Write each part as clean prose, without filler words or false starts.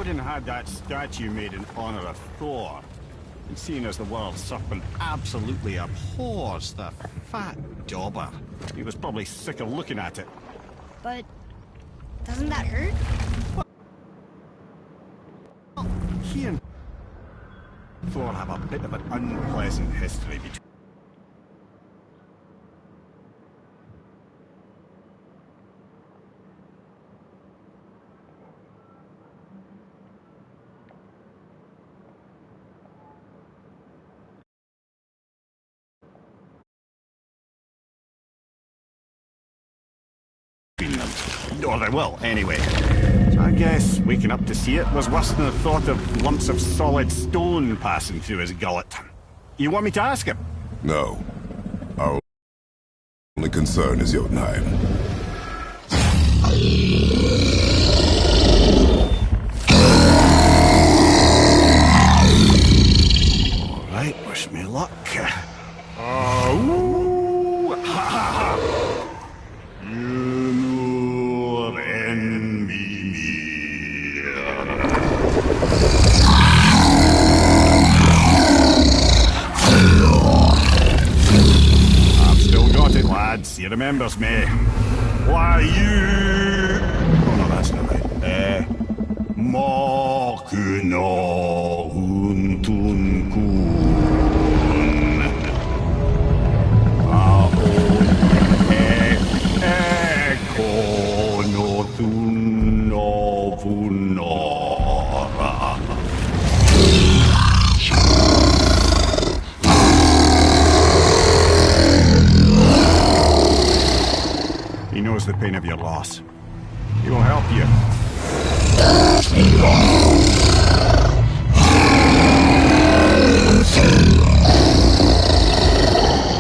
Odin had that statue made in honor of Thor. And seeing as the world's serpent absolutely abhors the fat dauber, he was probably sick of looking at it. But doesn't that hurt? Well, he and Thor have a bit of an unpleasant history between. Or they will, anyway. So I guess waking up to see it was worse than the thought of lumps of solid stone passing through his gullet. You want me to ask him? No. Our only concern is Jotunheim. Alright, wish me luck. Oh, ha ha ha! He remembers me. Why you... Oh no, that's not right. Makuna huntun kun. Ekono tunno vunora. He knows the pain of your loss. He will help you.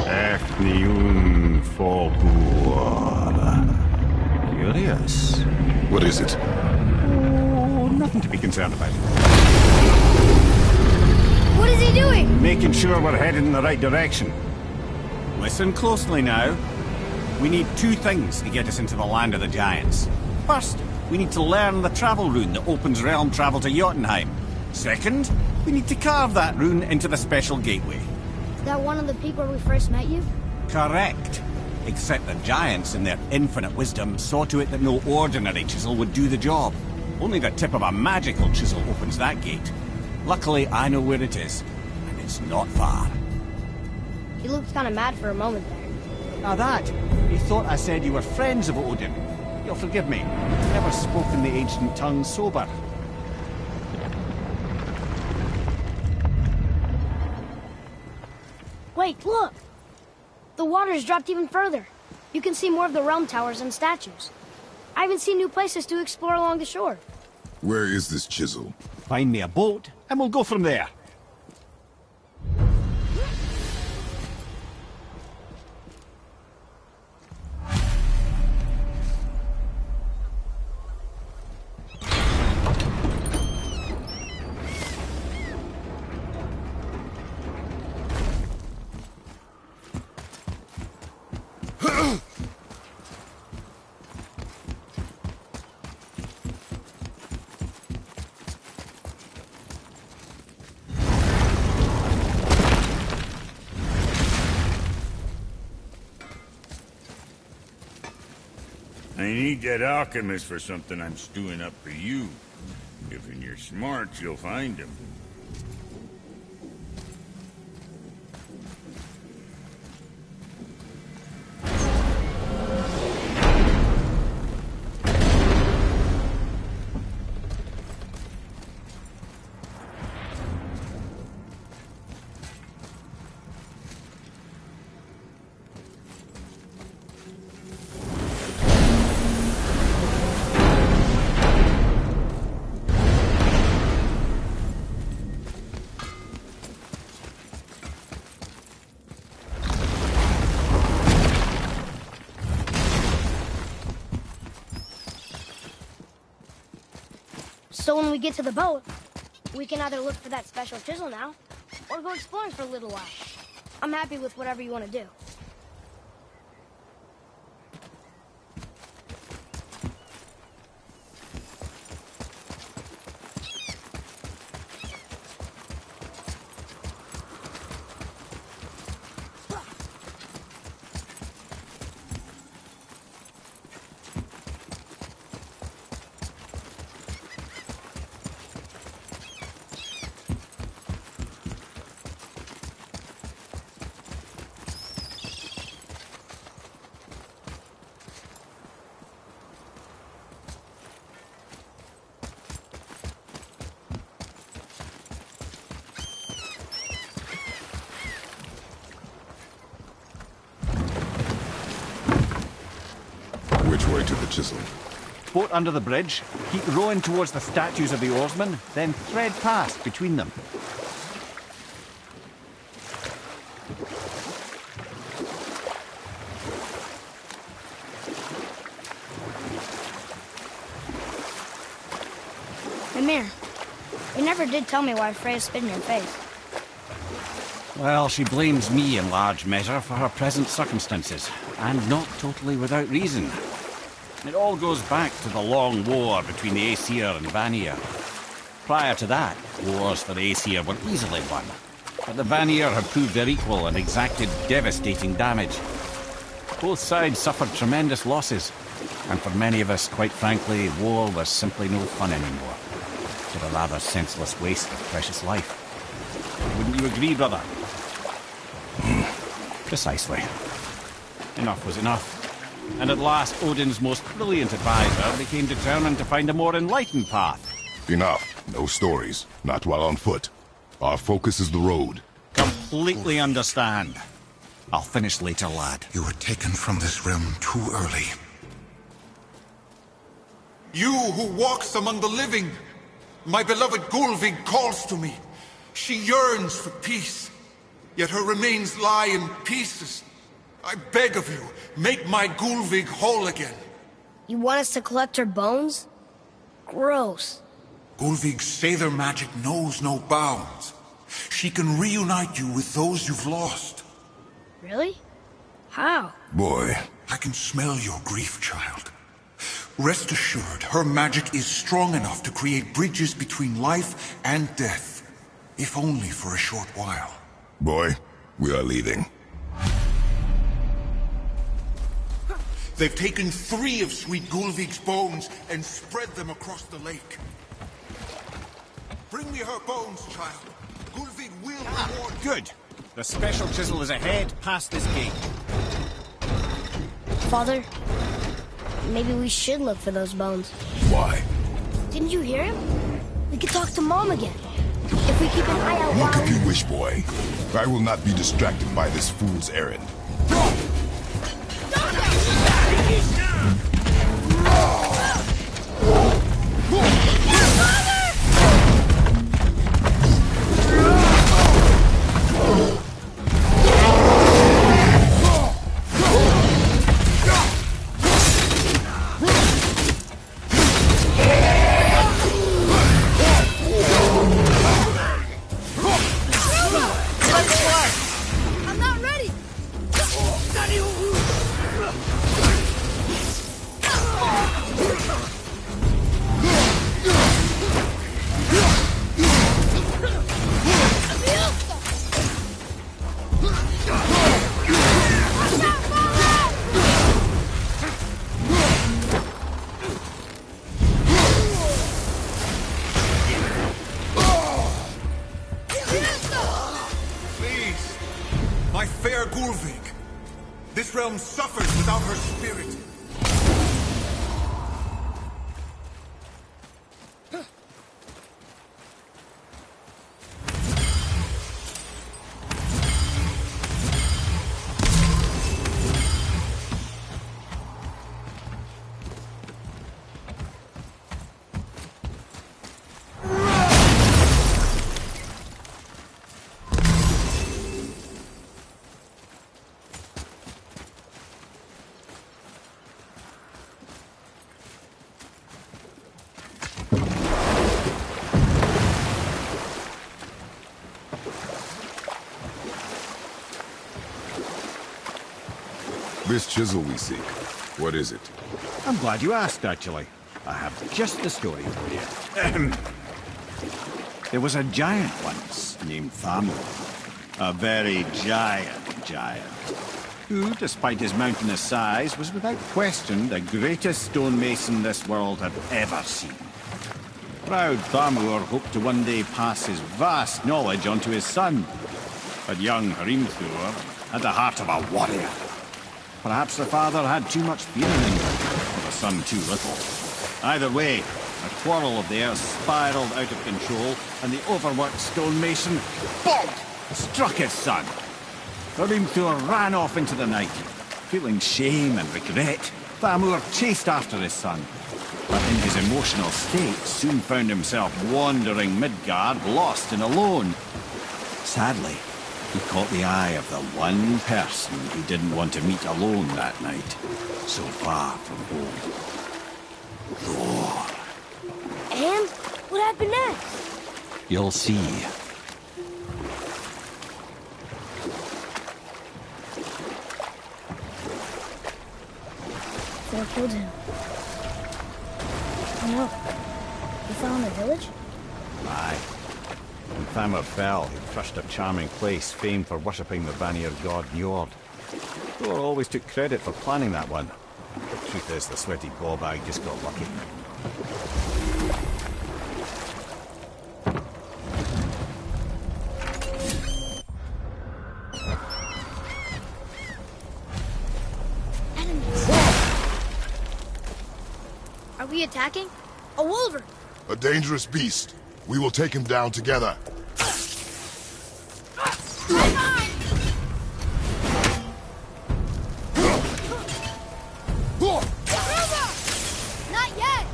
Efniun Forbur. Curious. What is it? Oh, nothing to be concerned about. What is he doing? Making sure we're headed in the right direction. Listen closely now. We need two things to get us into the land of the giants. First, we need to learn the travel rune that opens realm travel to Jotunheim. Second, we need to carve that rune into the special gateway. Is that one of the peak where we first met you? Correct. Except the giants, in their infinite wisdom, saw to it that no ordinary chisel would do the job. Only the tip of a magical chisel opens that gate. Luckily, I know where it is, and it's not far. You looked kind of mad for a moment there. Now that, you thought I said you were friends of Odin. You'll forgive me. I've never spoken the ancient tongue sober. Wait, look! The water's dropped even further. You can see more of the realm towers and statues. I even see new places to explore along the shore. Where is this chisel? Find me a boat, and we'll go from there. I need that alchemist for something I'm stewing up for you. If you're smart, you'll find him. So when we get to the boat, we can either look for that special chisel now, or go exploring for a little while. I'm happy with whatever you want to do. to the chisel? Boat under the bridge, keep rowing towards the statues of the oarsmen, then thread past between them. Mimir, you never did tell me why Freya spit in your face. Well, she blames me in large measure for her present circumstances, and not totally without reason. It all goes back to the long war between the Aesir and Vanir. Prior to that, wars for the Aesir were easily won, but the Vanir had proved their equal and exacted devastating damage. Both sides suffered tremendous losses, and for many of us, quite frankly, war was simply no fun anymore. But a rather senseless waste of precious life. Wouldn't you agree, brother? Precisely. Enough was enough. And at last, Odin's most brilliant advisor became determined to find a more enlightened path. Enough. No stories. Not while on foot. Our focus is the road. Completely understand. I'll finish later, lad. You were taken from this realm too early. You who walks among the living, my beloved Gulvig calls to me. She yearns for peace, yet her remains lie in pieces. I beg of you, make my Gulvig whole again. You want us to collect her bones? Gross. Gulvig's Sather magic knows no bounds. She can reunite you with those you've lost. Really? How? Boy. I can smell your grief, child. Rest assured, her magic is strong enough to create bridges between life and death, if only for a short while. Boy, we are leaving. They've taken 3 of Sweet Gulvig's bones and spread them across the lake. Bring me her bones, child. Gulvig will reward you. Good. The special chisel is ahead, past this gate. Father, maybe we should look for those bones. Why? Didn't you hear him? We could talk to Mom again. If we keep an eye out Look while if you wish, boy. I will not be distracted by this fool's errand. I'm not ready! Please, my fair Gulvig. This realm suffers without her spirit. This chisel we seek, what is it? I'm glad you asked, actually. I have just the story for you. There was a giant once named Thamur. A very giant, who, despite his mountainous size, was without question the greatest stonemason this world had ever seen. Proud Thamur hoped to one day pass his vast knowledge on to his son. But young Hrimthur had the heart of a warrior. Perhaps the father had too much fear in him, or the son too little. Either way, a quarrel of theirs spiraled out of control, and the overworked stonemason, bonk, struck his son. Hrimthur ran off into the night, feeling shame and regret, Thamur chased after his son, but in his emotional state soon found himself wandering Midgard, lost and alone. Sadly, he caught the eye of the one person he didn't want to meet alone that night, so far from home. Thor. And what happened next? You'll see. Thor killed him. Oh no. He fell in the village? Aye. When Thamur fell, he crushed a charming place famed for worshipping the Vanir god Njord. Thor always took credit for planning that one. The truth is, the sweaty ballbag just got lucky. Enemies. Are we attacking? A wolver! A dangerous beast. We will take him down together. Not yet!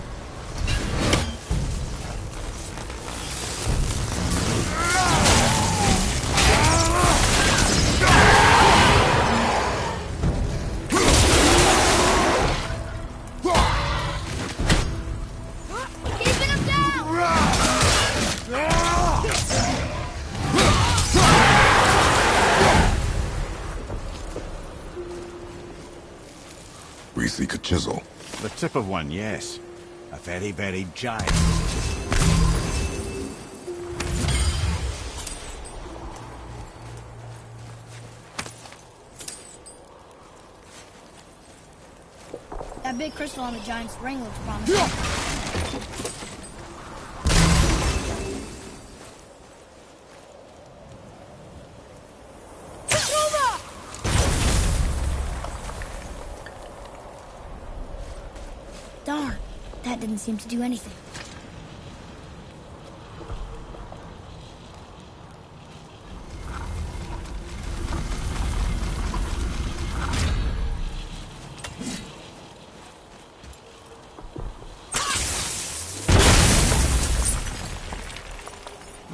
Keeping him down! We seek a chisel. The tip of one, yes. A very, very giant. That big crystal on the giant's ring looks promising. Darn, that didn't seem to do anything.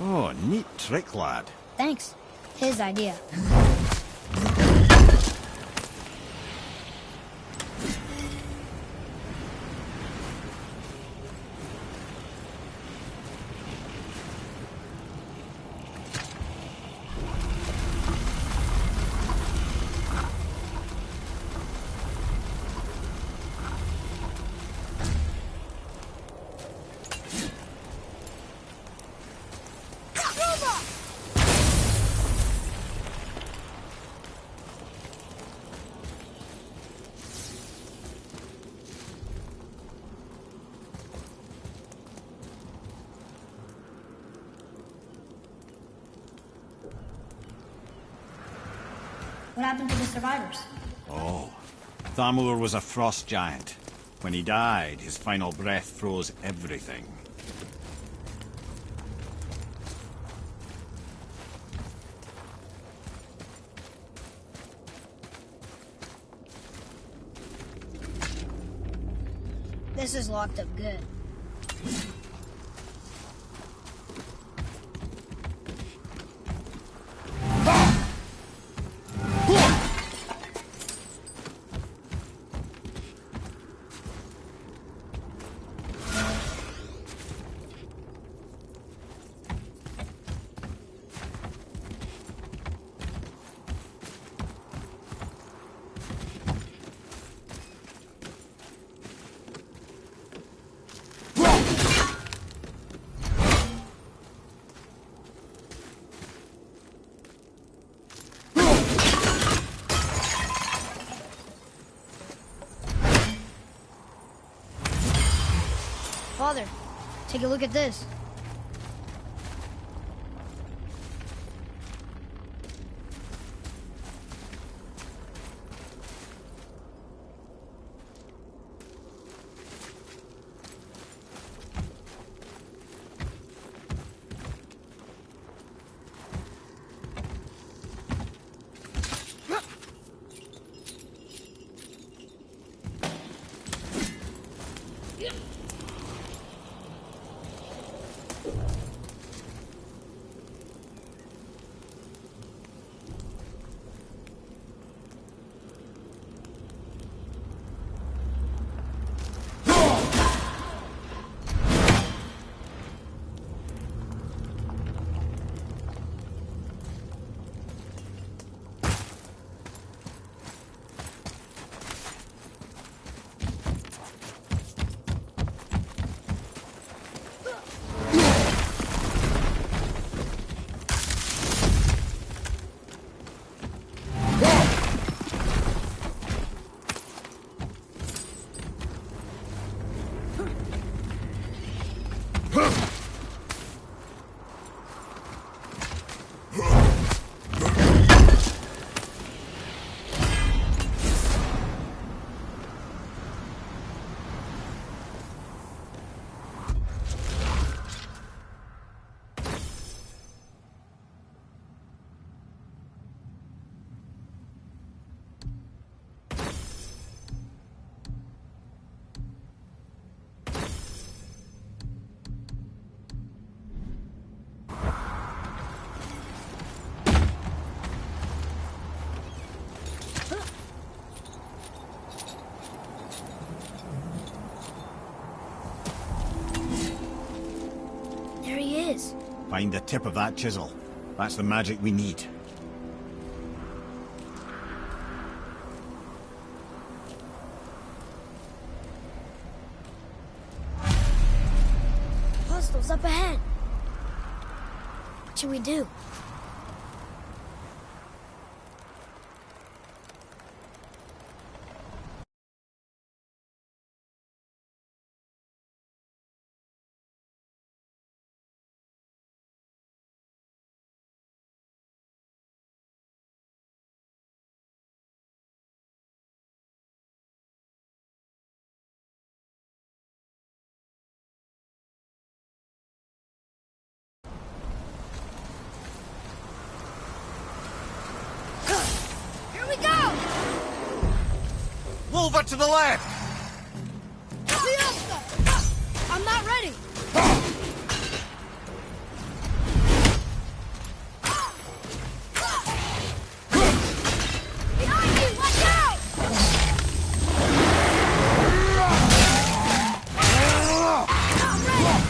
Oh, neat trick, lad. Thanks. His idea. What happened to the survivors? Oh, Thamur was a frost giant. When he died, his final breath froze everything. This is locked up good. Father, take a look at this. Find the tip of that chisel. That's the magic we need. Hostiles up ahead. What should we do? Over to the left! I'm not ready! Behind you! Watch out! Not ready!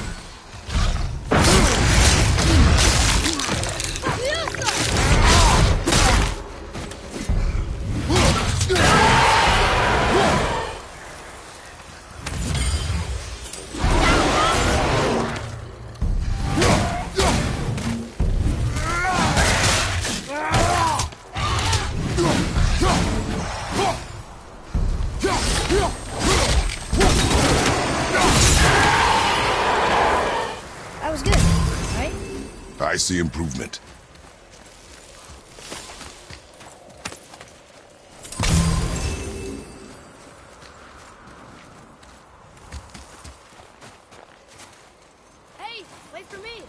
That was good, right? I see improvement. Hey, wait for me!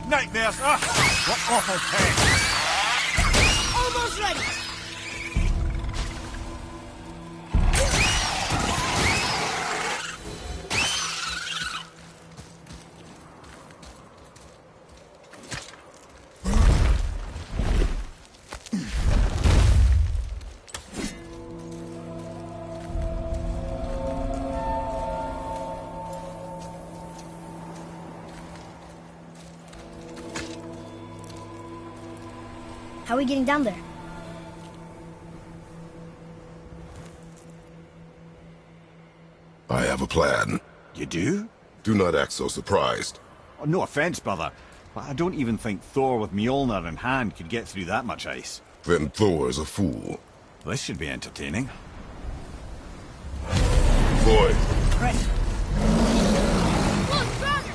Nightmares! Ah, what awful pain! Almost ready! How are we getting down there? I have a plan. You do? Do not act so surprised. Oh, no offense, brother, but I don't even think Thor with Mjolnir in hand could get through that much ice. Then Thor is a fool. This should be entertaining. Boy, Right. Look, stronger!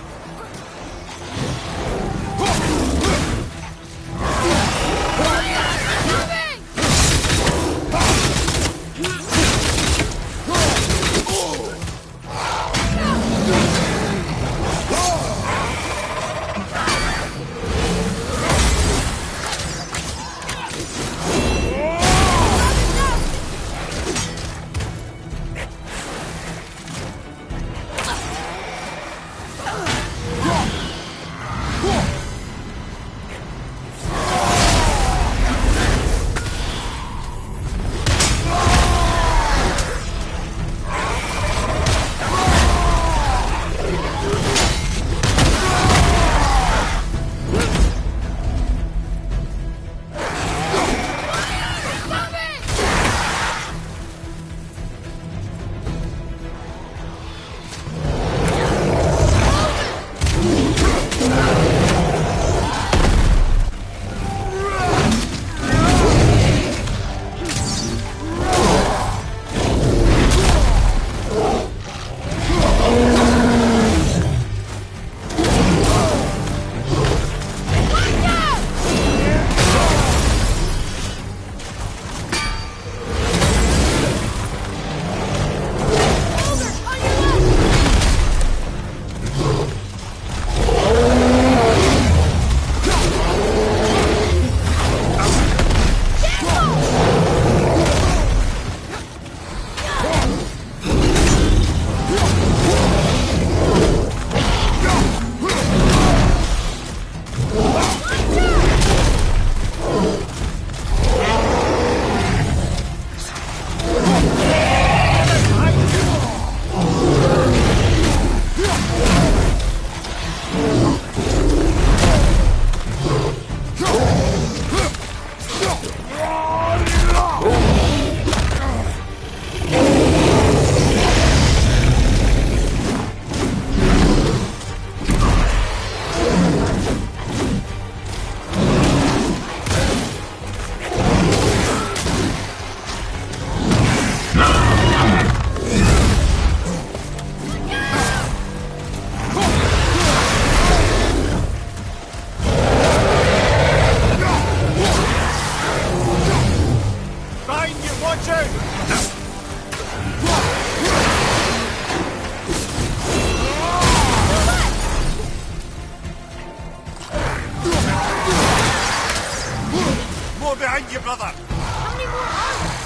brother! How many more are there?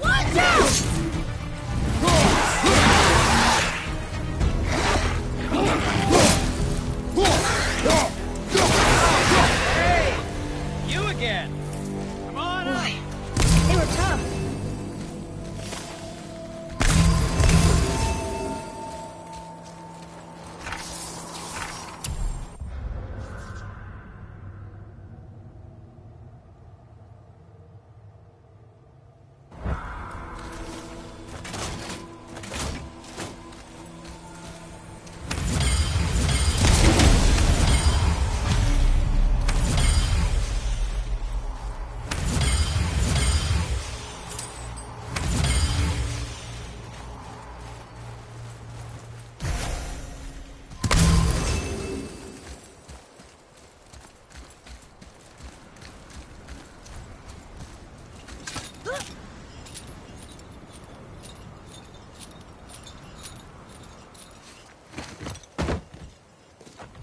Watch out! Hey! You again! Come on up! Boy, they were tough.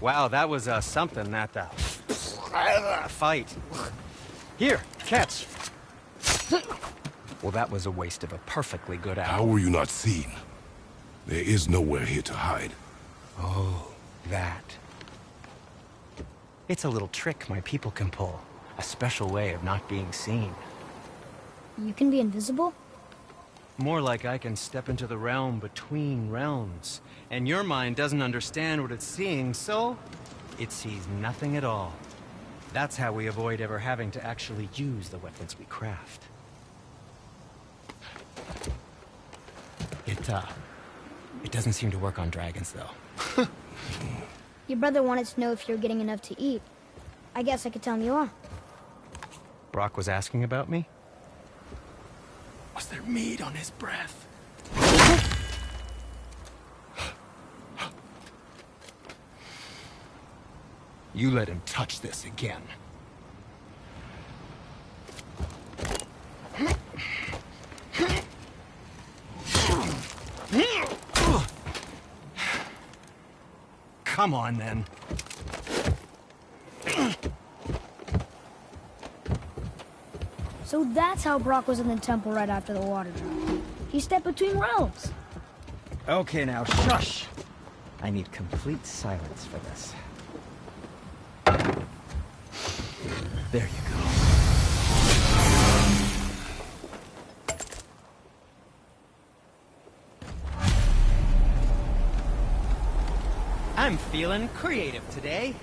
Wow, that was something, that fight. Here, catch. Well, that was a waste of a perfectly good How hour. were you not seen? There is nowhere here to hide. Oh, that. It's a little trick my people can pull. A special way of not being seen. You can be invisible? More like I can step into the realm between realms. And your mind doesn't understand what it's seeing, so it sees nothing at all. That's how we avoid ever having to actually use the weapons we craft. It doesn't seem to work on dragons, though. Your brother wanted to know if you're getting enough to eat. I guess I could tell him you are. Brock was asking about me? Was there meat on his breath? You let him touch this again. Come on, then. So that's how Brock was in the temple right after the water drop. He stepped between realms. Okay, now, shush! I need complete silence for this. There you go. I'm feeling creative today.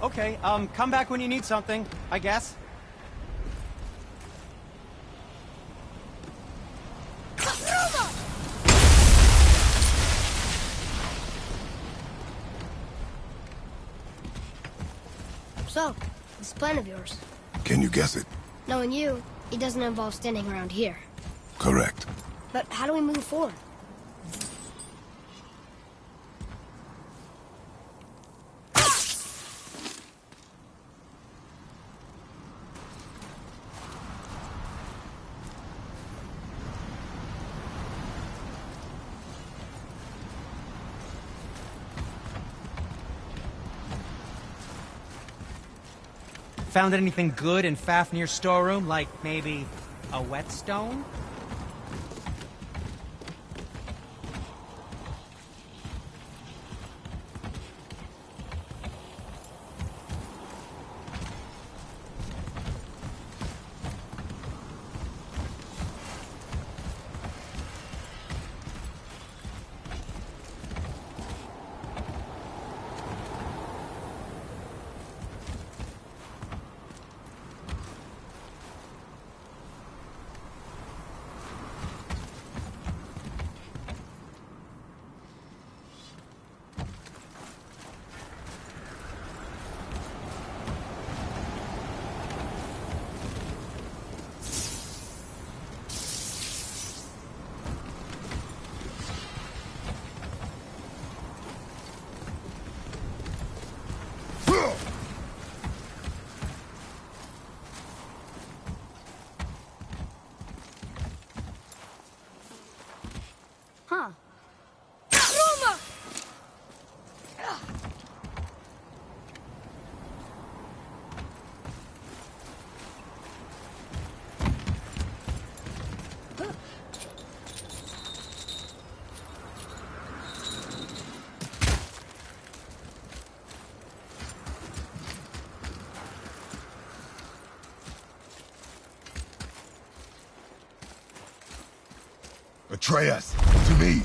Okay, come back when you need something, I guess. So, this plan of yours. Can you guess it? Knowing you, it doesn't involve standing around here. Correct. But how do we move forward? Found anything good in Fafnir's storeroom? Like maybe a whetstone? Atreus, to me.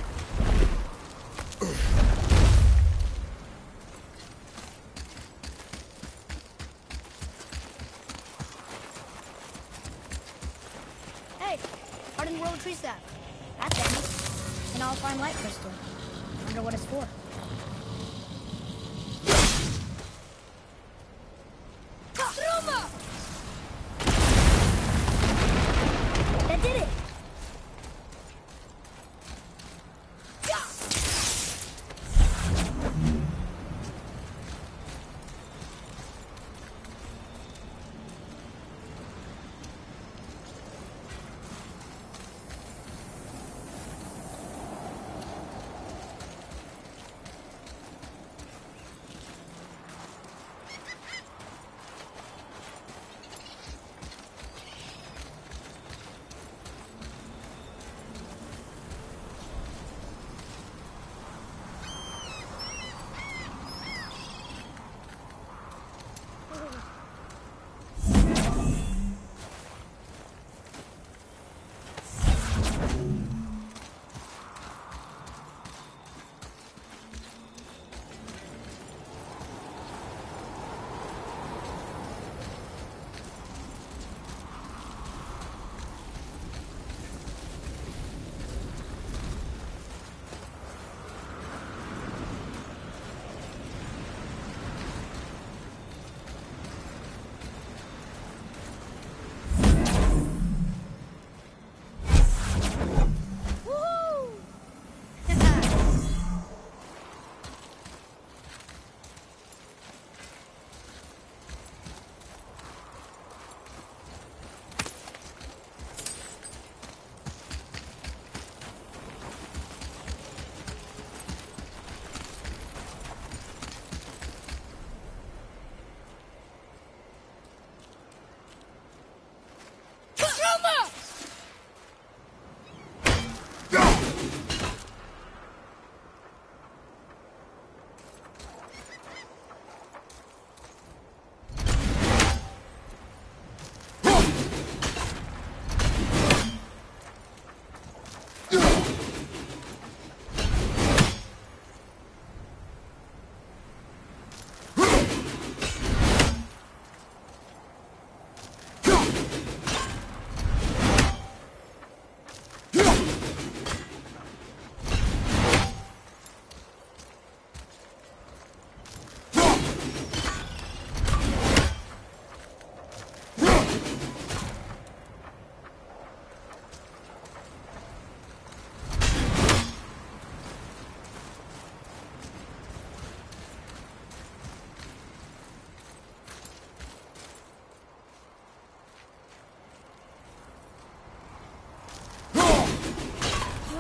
Hey, hardened world tree sap. That's handy. An all-fine light crystal. Wonder what it's for. That did it!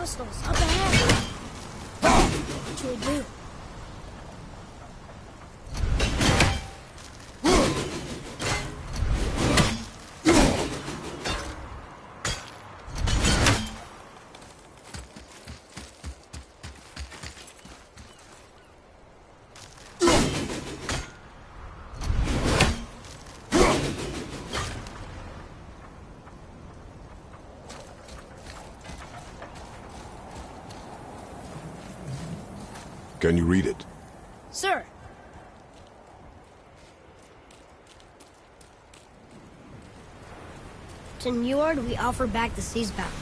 Hostiles up ahead. What should we do? Can you read it? Sir. To Njord, we offer back the seas bound.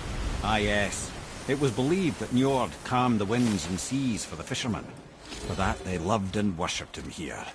Ah, yes. It was believed that Njord calmed the winds and seas for the fishermen. For that, they loved and worshipped him here.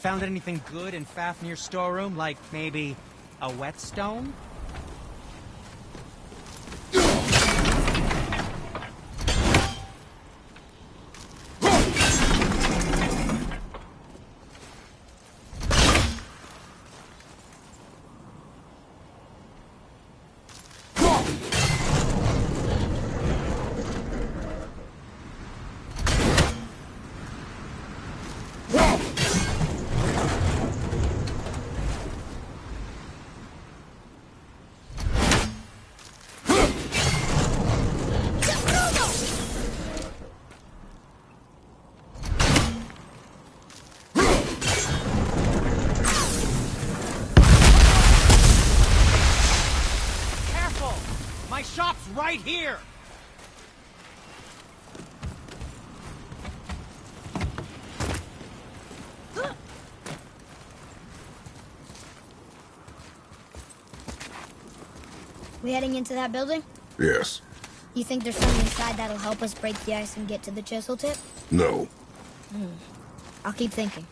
Found anything good in Fafnir's storeroom? Like maybe a whetstone? Right here! We heading into that building? Yes. You think there's something inside that'll help us break the ice and get to the chisel tip? No. I'll keep thinking.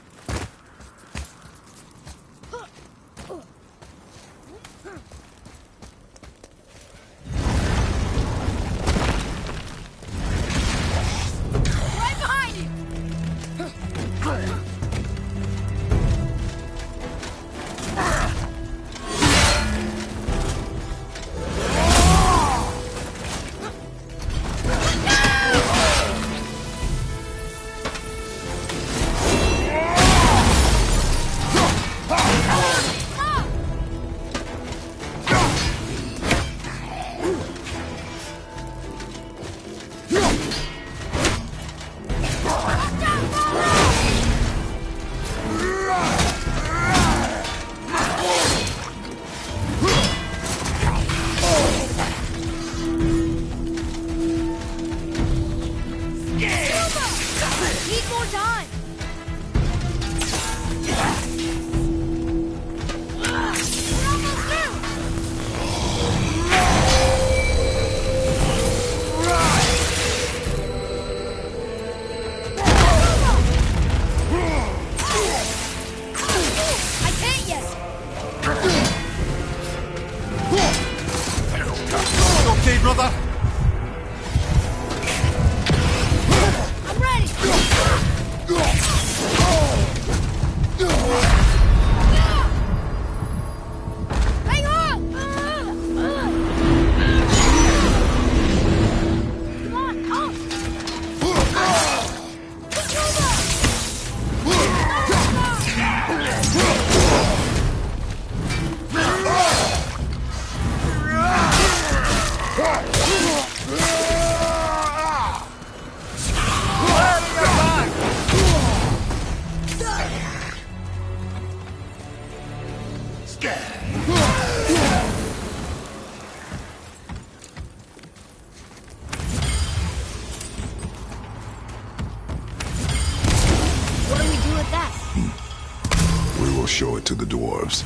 Show it to the dwarves.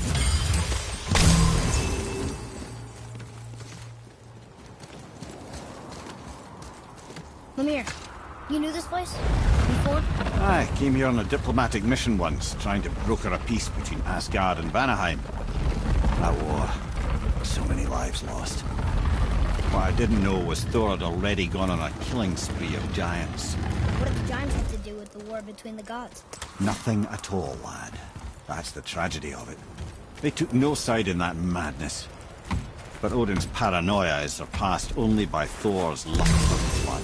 Lemire, you knew this place? Before? I came here on a diplomatic mission once, trying to broker a peace between Asgard and Vanaheim. That war. So many lives lost. What I didn't know was Thor had already gone on a killing spree of giants. What did the giants have to do with the war between the gods? Nothing at all, lad. That's the tragedy of it. They took no side in that madness. But Odin's paranoia is surpassed only by Thor's lust for blood.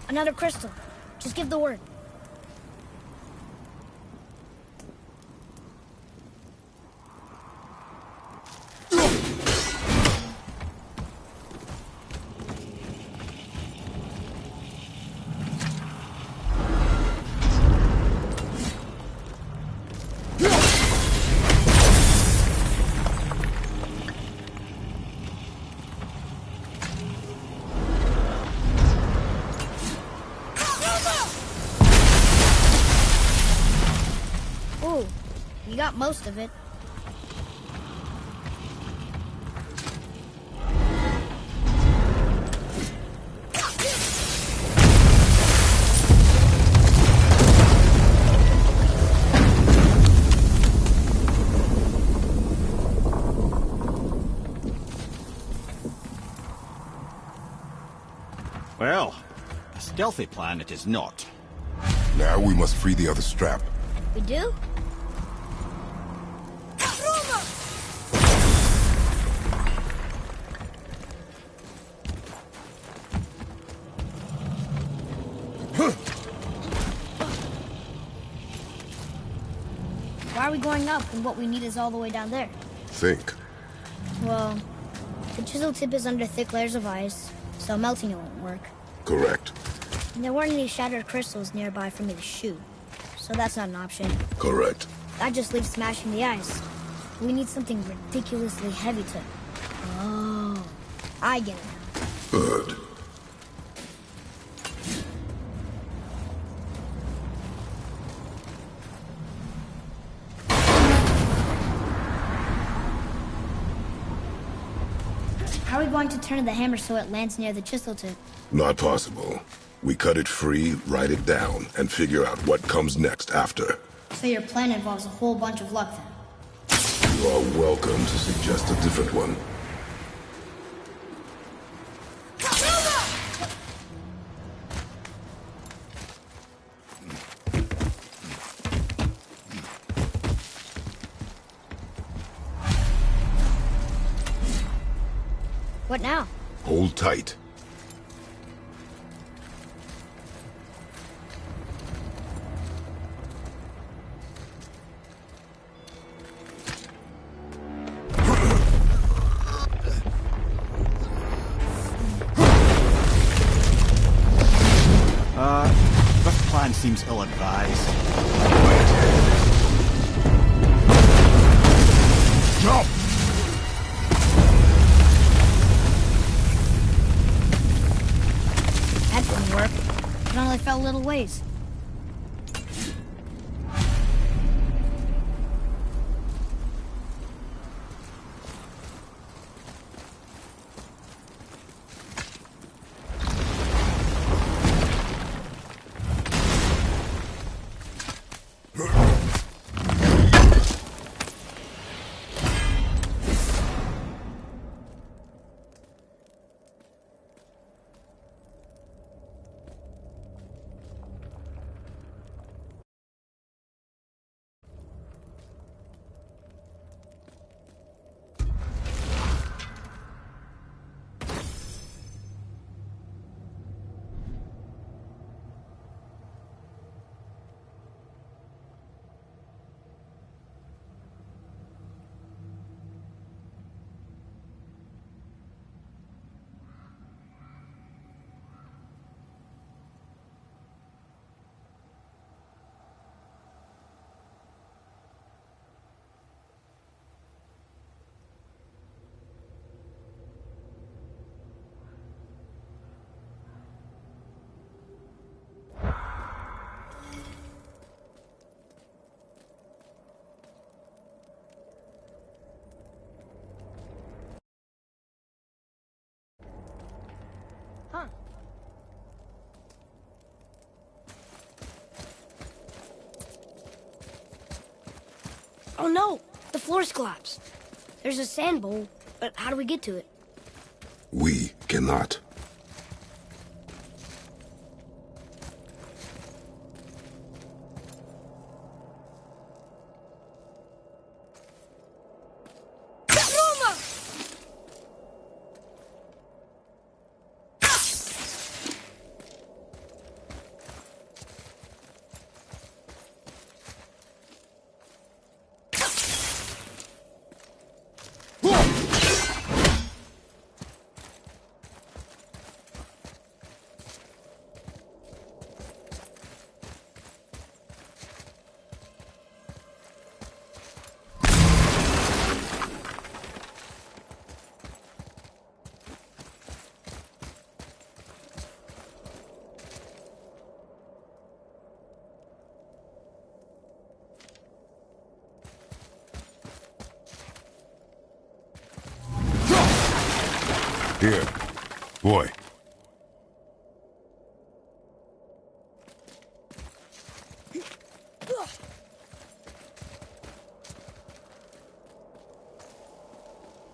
Another crystal. Just give the word. Ooh, you got most of it. Well, a stealthy plan it is not. Now we must free the other strap. We do? Why are we going up when what we need is all the way down there? Think. Well, the chisel tip is under thick layers of ice, so melting it won't work. Correct. And there weren't any shattered crystals nearby for me to shoot, so that's not an option. Correct. That just leaves smashing the ice. We need something ridiculously heavy to... Oh, I get it now. Good. How are we going to turn the hammer so it lands near the chisel tip? Not possible. We cut it free, write it down, and figure out what comes next after. So your plan involves a whole bunch of luck then? You are welcome to suggest a different one. What now? Hold tight. This plan seems ill-advised. Jump! That didn't work. It only fell a little ways. Huh. Oh no! The floor's collapsed. There's a sand bowl, but how do we get to it? We cannot. Here. Boy.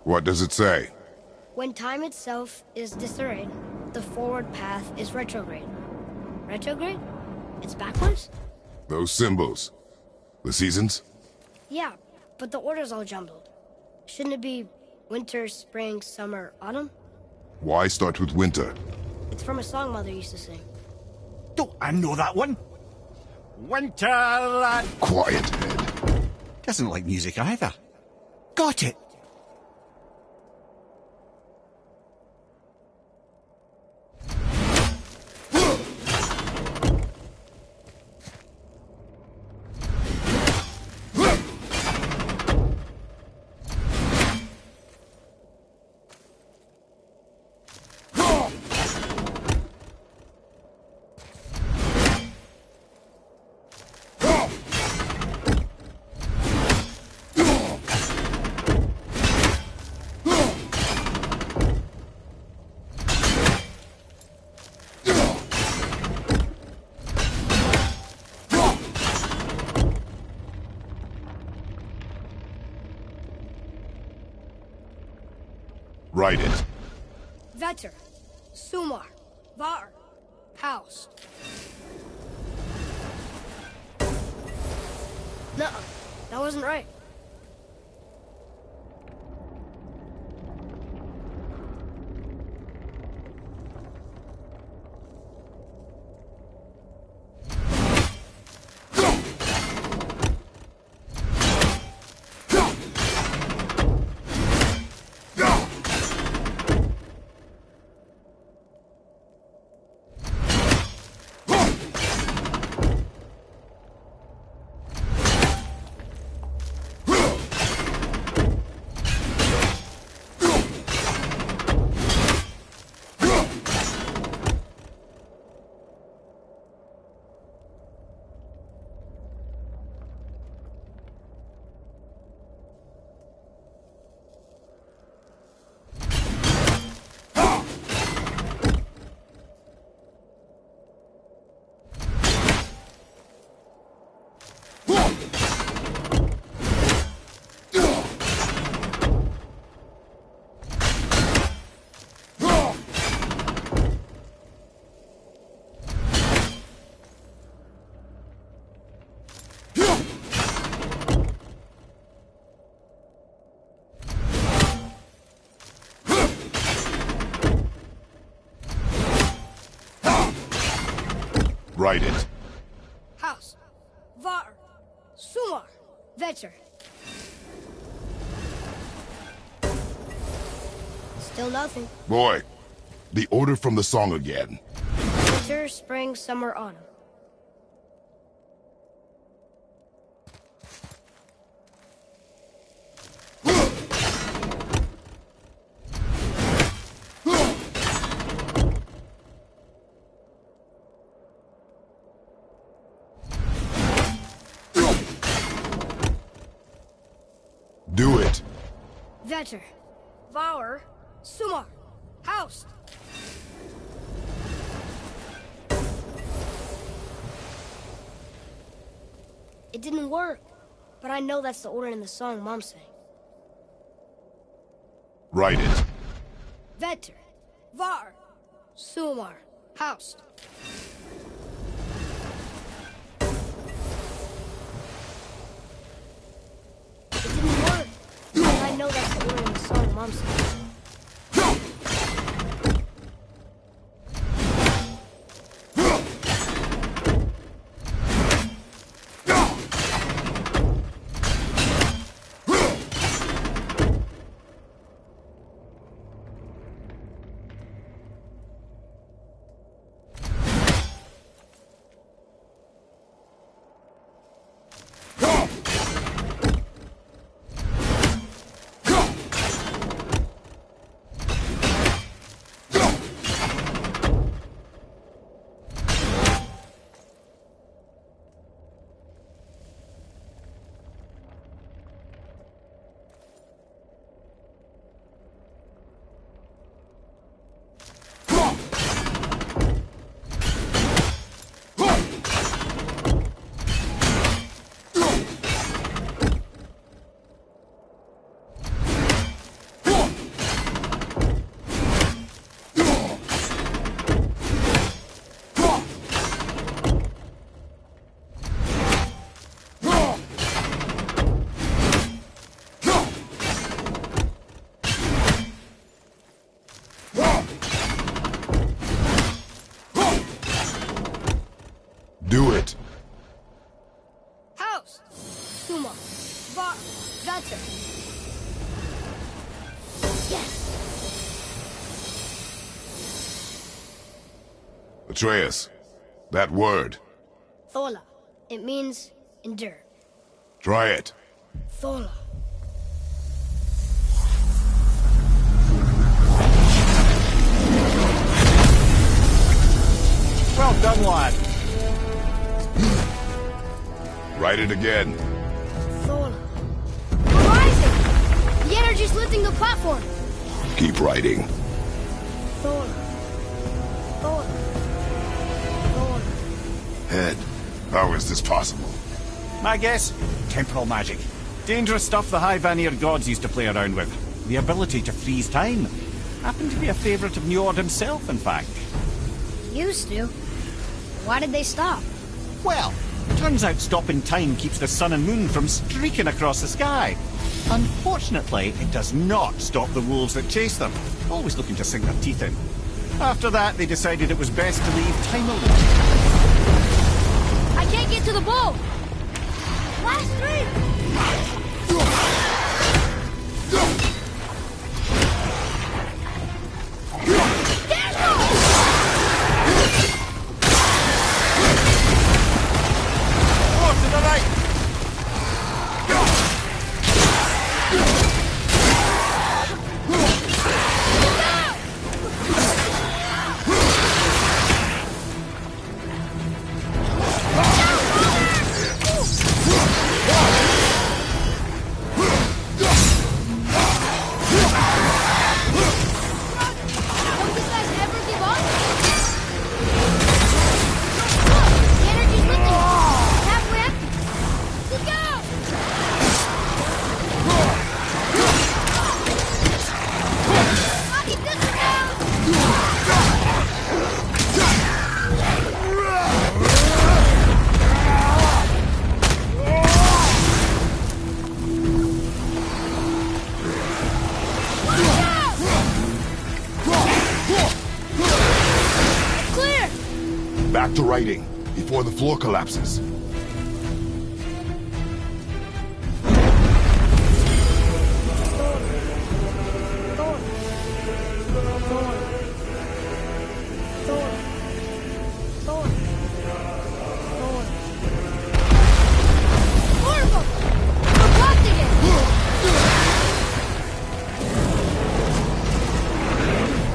What does it say? When time itself is disarrayed, the forward path is retrograde. Retrograde? It's backwards? Those symbols. The seasons? Yeah, but the order's all jumbled. Shouldn't it be winter, spring, summer, autumn? Why start with winter? It's from a song Mother used to sing. Don't I know that one? Winter lad. Quiet, head. Doesn't like music either. Got it. Write it. Vetter, Sumar, Var, House. No, that wasn't right. Write it. House, Var, Sumar, Vetter. Still nothing. Boy, the order from the song again. Winter, spring, summer, autumn. Do it. Vetter, Var, Sumar, House. It didn't work, but I know that's the order in the song Mom sang. Write it. Vetter, Var, Sumar, House. It didn't work, but I know that's the order in the song Mom sang. Do it. House! Sumo. Bar. Gutter. Yes! Atreus, that word. Thola. It means endure. Try it. Thola. Well done, lad. Write it again. Thola. We're rising! The energy's lifting the platform. Keep writing. Thola. Thola. Thola. Head, how is this possible? My guess? Temporal magic. Dangerous stuff the High Vanir gods used to play around with. The ability to freeze time. Happened to be a favourite of Njord himself, in fact. Used to. Why did they stop? Well, turns out stopping time keeps the sun and moon from streaking across the sky. Unfortunately, it does not stop the wolves that chase them, always looking to sink their teeth in. After that, they decided it was best to leave time alone. I can't get to the bow! Last three! Back to writing, before the floor collapses.